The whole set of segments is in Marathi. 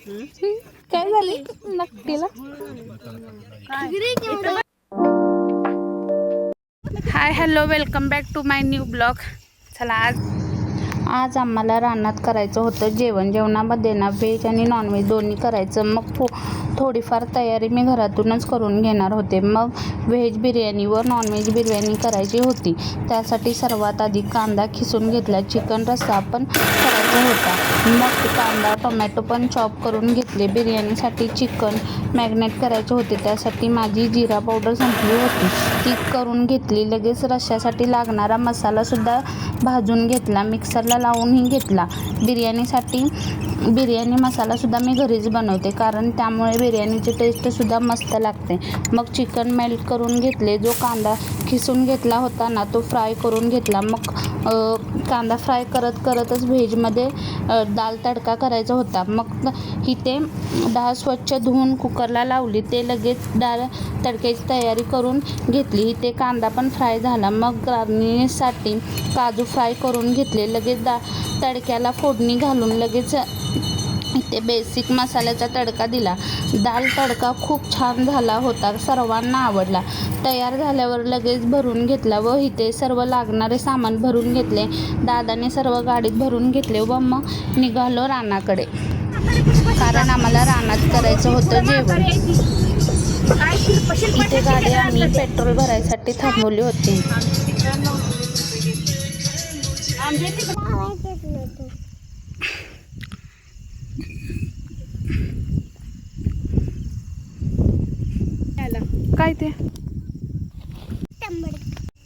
काय झाली नक्कीला? Hi hello, welcome back to my new blog. चला आज आम्हाला रानात करायचं होतं जेवण. जेवणामध्ये ना व्हेज आणि नॉनव्हेज दोन्ही करायचं. मग थोडीफार तयारी मी घरातूनच करून घेणार होते. मग व्हेज बिर्याणी व नॉनव्हेज बिर्याणी करायची होती. त्यासाठी सर्वात आधी कांदा खिसून घेतला. चिकन रस्सा पण करायचा होता. मग कांदा टोमॅटो पण चॉप करून घेतले. बिर्याणीसाठी चिकन मॅरिनेट करायचे होते. त्यासाठी माझी जिरा पावडर संपली होती, ती करून घेतली. लगेच रश्श्यासाठी लागणारा मसालासुद्धा भाजून घेतला, मिक्सरला लावूनही घेतला. बिर्याणी मसालासुद्धा मी घरीच बनवते, कारण त्यामुळे बिर्याणीची टेस्टसुद्धा मस्त लागते. मग चिकन मेल्ट करून घेतले. जो कांदा खिसून घेतला होता ना, तो फ्राय करून घेतला. मग कांदा फ्राय करतच व्हेजमध्ये डाळ तडका करायचा होता. मग इथे डाळ स्वच्छ धुवून कुकरला लावली. ते लगेच डाळ तडक्याची तयारी करून घेतली. इथे कांदा पण फ्राय झाला. मग गार्निशसाठी काजू फ्राय करून घेतले. लगेच तडक्याला फोडणी घालून लगेच इथे बेसिक मसाल्याचा तडका दिला. डाळ तडका खूप छान झाला होता, सर्वांना आवडला. तयार झाल्यावर लगेच भरून घेतला व इथे सर्व लागणारे सामान भरून घेतले. दादाने सर्व गाडीत भरून घेतले व मग निघालो रानाकडे, कारण आम्हाला रानात करायचं होतं जेवण. इथे गाडी आम्ही पेट्रोल भरायसाठी थांबवली होती. काय ते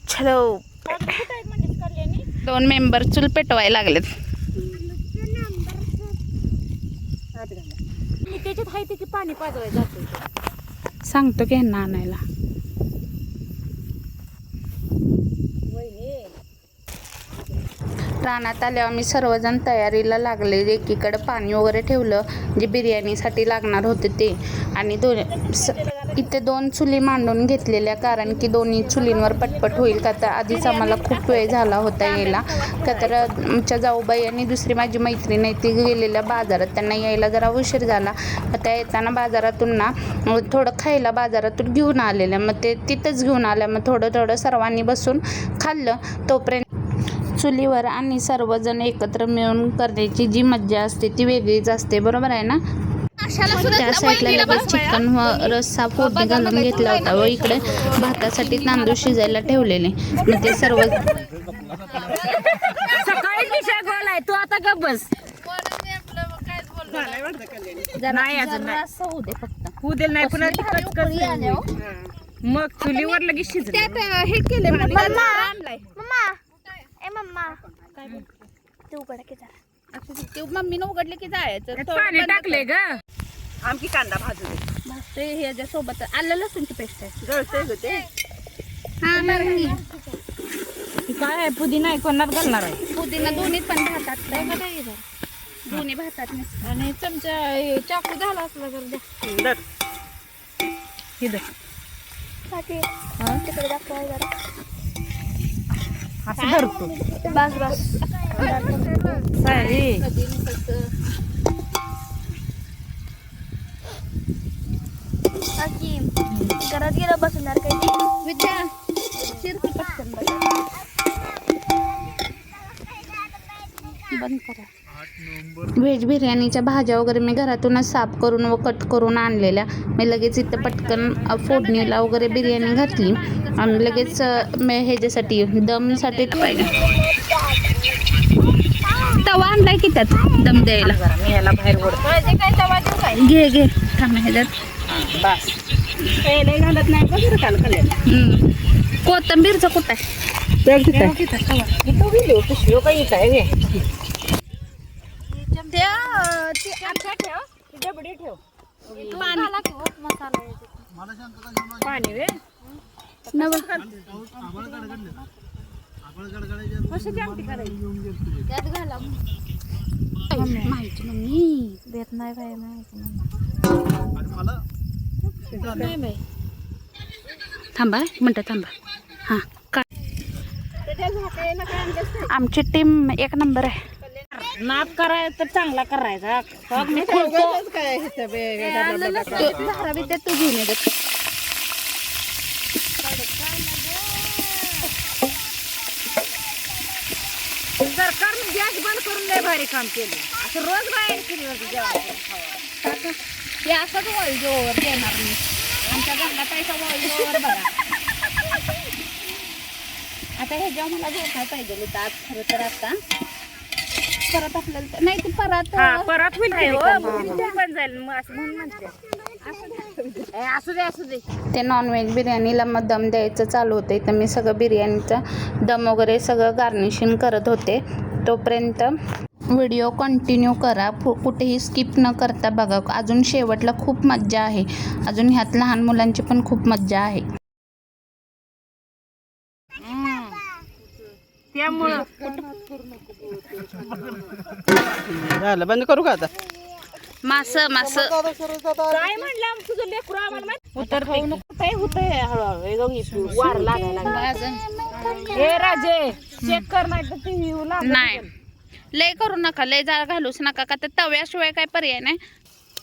चलो, 2 मेंबर चूल पेटवायला लागलेत. त्याच्यात हाय त्याची पाणी पाजवायचं जातं. सांगतो की ह्यांना आणायला. रानात आल्यावर आम्ही सर्वजण तयारीला लागले. एकीकडे पाणी वगैरे ठेवलं, जे बिर्याणीसाठी लागणार होते ते. आणि इथे 2 चुली मांडून घेतलेल्या, कारण की दोन्ही चुलींवर पटपट होईल. का तर आधीच आम्हाला खूप वेळ झाला होता यायला. का तर आमच्या जाऊबाई आणि दुसरी माझी मैत्रीण आहे, ती गेलेल्या बाजारात. त्यांना यायला जरा उशीर झाला. त्या येताना बाजारातून ना थोडं खायला बाजारातून घेऊन आलेल्या. मग ते तिथंच घेऊन आल्या. मग थोडं सर्वांनी बसून खाल्लं. तोपर्यंत चुलीवर आणि सर्वजण एकत्र मिळून करण्याची जी मज्जा असते ती वेगळीच असते, बरोबर आहे ना. त्या साईडला लगेच चिकन व रस्सा फोडणी घालून घेतला होता व इकडे भातासाठी तांदूळ शिजायला ठेवलेले. मग ते सर्व सकाळी विषय बोलाय तू आता गप बस. नाही अजून होऊ दे, फक्त होऊ दे. नाही पुन्हा मग चुलीवर लगेच शिजले. हे केले मम्मीनं उघडले की जायचं. पाणी टाकले ग. आमची कांदा भाजू दे. भाजते ह्याच्या सोबत आलं लसूणची पेस्ट आहे. जळते ग ते. हा नाही, काय आहे पुदिना आहे, कोणात घालणार आहे? पुदिना दोन्ही पण भातात, दोन्ही भातात. आणि चमचा चाकू झाला असला तर द्या. तिकडे दाखवाय जरा. असं धरतो. बस सारी घरात गेलं बसणार काही विद्या शिरकी पटकन बंद करा. व्हेज बिर्याणीच्या भाज्या वगैरे मी घरातूनच साफ करून व कट करून आणलेल्या. मी लगेच इथं पटकन फोडणीला वगैरे बिर्याणी घातली आणि लगेच ह्याच्यासाठी दमसाठी पाहिजे तवा आणलाय की त्यात दम द्यायला. मी याला बाहेर ओढतो. घे थांब ह्याच्यात बस पहिले घालत नाही का जर काल खाल्लं. कोथिंबीरचं कुठं आहे? पिशवी काही काय डबडी ठेव. पाणी वे माहिती मम्मी देत नाही बाय, माहिती थांबा मिनटं थांबा. हां काय आमची टीम 1 नंबर आहे. नाद करायचा तर चांगला करायचा. मी उगाचच काय इथं धारावी तू घेऊन येत. सरकारने गॅस बंद करून लय भारी काम केलं. असं रोज बाहेर केलं हे असंच वळजोवर देणार मी. आमच्या घरला पैसा वळजोवर बघा. आता हे जेव्हा मला झोपाय पाहिजे होतं आज खरं तर. आता परत आपल्याला नाही ती परत परत होईल नाही हो, पण जाईल मग असं म्हणून म्हणते. असू दे. ते नॉनव्हेज बिर्याणीला मग दम द्यायचं चालू होते. तर मी सगळं बिर्याणीचा दम वगैरे सगळं गार्निशिंग करत होते. तोपर्यंत व्हिडिओ कंटिन्यू करा, कुठेही स्किप न करता बघा. अजून शेवटला खूप मज्जा आहे. अजून ह्यात लहान मुलांची पण खूप मज्जा आहे. त्यामुळं झालं बंद करू का आता? मास काय म्हणलं तुझं लेकरू आम्हाला माहित उतरते होतंय हळूहळू वार लागायला. हे राजे चेक कर नाही तर ती नाही लय करू नका, लय जाळ घालूच नका. का तर तव्याशिवाय काय पर्याय नाही.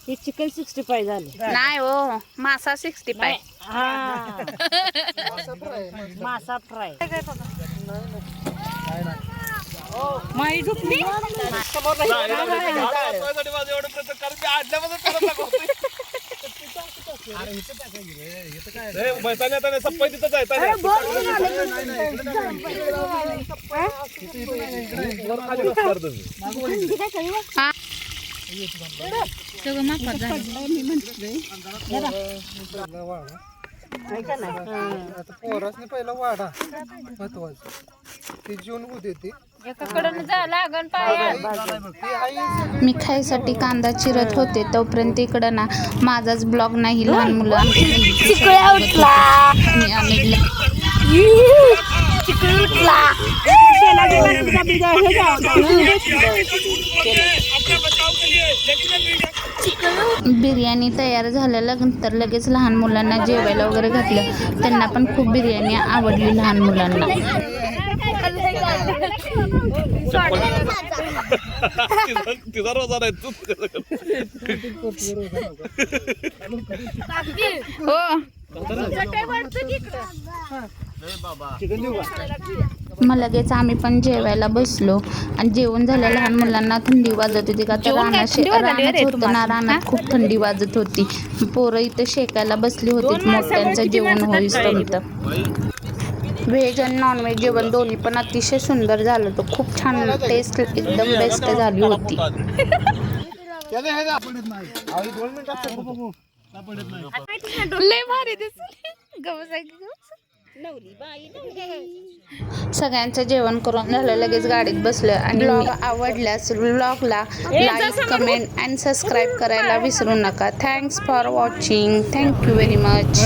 हे चिकन 65 झालं नाही हो, मासा 65. हा मासा फ्राय. माई झुकली सगळं मापात झालं. आता पोरासने पहिला वाढा महत्वाचं ती जीवन होते ती मी खायसाठी कांदा चिरत होते. तोपर्यंत इकडं ना माझाच ब्लॉग नाही, लहान मुलं बिर्याणी तयार झाल्यानंतर लगेच लहान मुलांना जेवायला वगैरे घातलं. त्यांना पण खूप बिर्याणी आवडली लहान मुलांना. मग लगेच आम्ही पण जेवायला बसलो. आणि जेवण झालं. लहान मुलांना थंडी वाजत होती का तर रानात होतं ना, रानात खूप थंडी वाजत होती. पोरं इथं शेकायला बसली होती मोठ्यांचं जेवण होईपर्यंत. व्हेज आणि नॉनव्हेज जेवण दोन्ही पण अतिशय सुंदर झालं होतं. खूप छान टेस्ट एकदम बेस्ट झाली होती. लय भारी सगळ्यांचं जेवण करून झालं. लगेच गाडीत बसलं. आणि ब्लॉग आवडल्यास ब्लॉगला लाईक, कमेंट अँड सबस्क्राईब करायला विसरू नका. Thanks for watching. Thank you very much.